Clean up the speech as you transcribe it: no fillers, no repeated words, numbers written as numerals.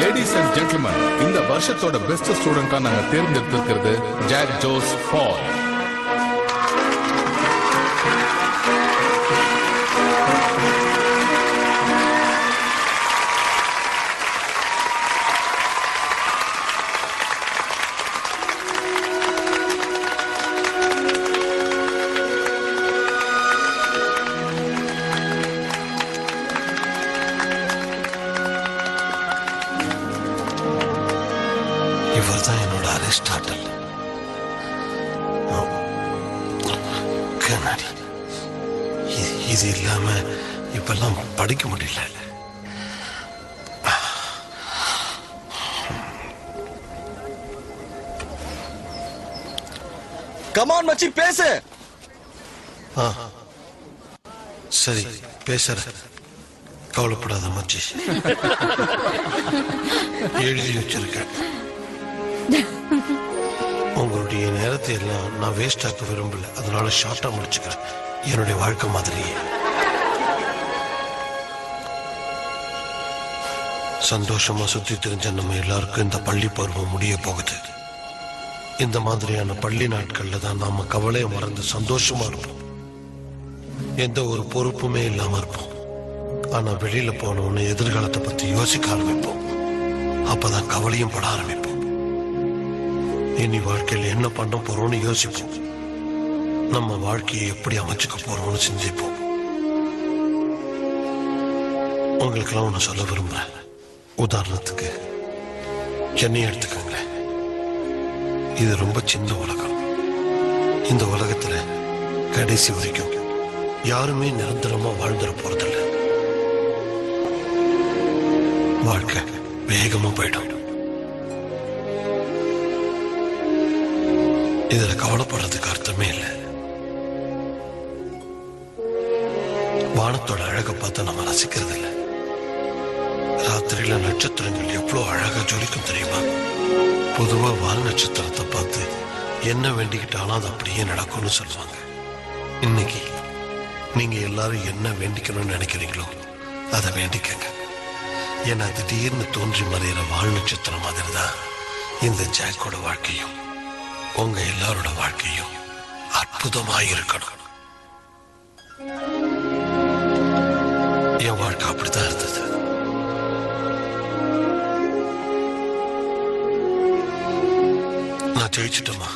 Ladies and gentleman, இந்த வருஷத்தோட best ஸ்டூடெண்டா நாங்க தேர்ந்தெடுத்திருக்கிறது ஜாக் ஜோஸ் பால். இவர்தான் என்னோட அரிஸ்டாட்டல். கண்ணாடி இது இல்லாம இப்பெல்லாம் படிக்க முடியல. கமான் மச்சி, பேசு. சரி பேசுற, கவலைப்படாத மச்சி. எழுதி வச்சிருக்கேன். உங்களுடைய நேரத்தை எல்லாம் நான் வேஸ்ட் ஆக்க விரும்பல, அதனால ஷார்ட்டா முடிச்சுக்கிறேன். என்னுடைய வாழ்க்கை மாதிரியே சந்தோஷமா சுத்தி தெரிஞ்ச நம்ம எல்லாருக்கும் இந்த பள்ளி பருவம் முடிய போகுது. இந்த மாதிரியான பள்ளி நாட்கள்ல தான் நாம கவலையை மறந்து சந்தோஷமா இருப்போம். எந்த ஒரு பொறுப்புமே இல்லாம இருப்போம். ஆனா வெளியில போனோன்னு எதிர்காலத்தை பத்தி யோசிக்க ஆரம்பிப்போம். அப்பதான் கவலையும் பட ஆரம்பிப்போம். இனி வாழ்க்கையில் என்ன பண்ண போறோம்னு யோசிப்போம். நம்ம வாழ்க்கையை எப்படி அமைச்சுக்க போறோம்னு சிந்திப்போம். உங்களுக்கெல்லாம் ஒண்ணு சொல்ல விரும்புறேன். உதாரணத்துக்கு சென்னையை எடுத்துக்கங்களேன். இது ரொம்ப சின்ன உலகம். இந்த உலகத்துல கடைசி வரைக்கும் யாருமே நிரந்தரமா வாழ்ந்துட போறதில்லை. வாழ்க்கை வேகமா போயிடும். இதுல கவலைப்படுறதுக்கு அர்த்தமே இல்லை. வானத்தோட அழகை பார்த்து நம்ம ரசிக்கிறது இல்லை. ராத்திரியில நட்சத்திரங்கள் எவ்வளவு அழகா ஜொலிக்கும் தெரியுமா? பொதுவா வால் நட்சத்திரத்தை பார்த்து என்ன வேண்டிக்கிட்டாலும் அது அப்படியே நடக்கும்னு சொல்லுவாங்க. இன்னைக்கு நீங்க எல்லாரும் என்ன வேண்டிக்கணும்னு நினைக்கிறீங்களோ அதை வேண்டிக்கங்க. ஏன்னா திடீர்னு தோன்றி மறையிற வால் நட்சத்திரம் மாதிரி தான் இந்த ஜாக்கோட வாழ்க்கையும் உங்க எல்லாரோட வாழ்க்கையும் அற்புதமாயிருக்கணும். என் வாழ்க்கை அப்படித்தான் இருந்தது. நான் ஜெயிச்சிட்டோமா?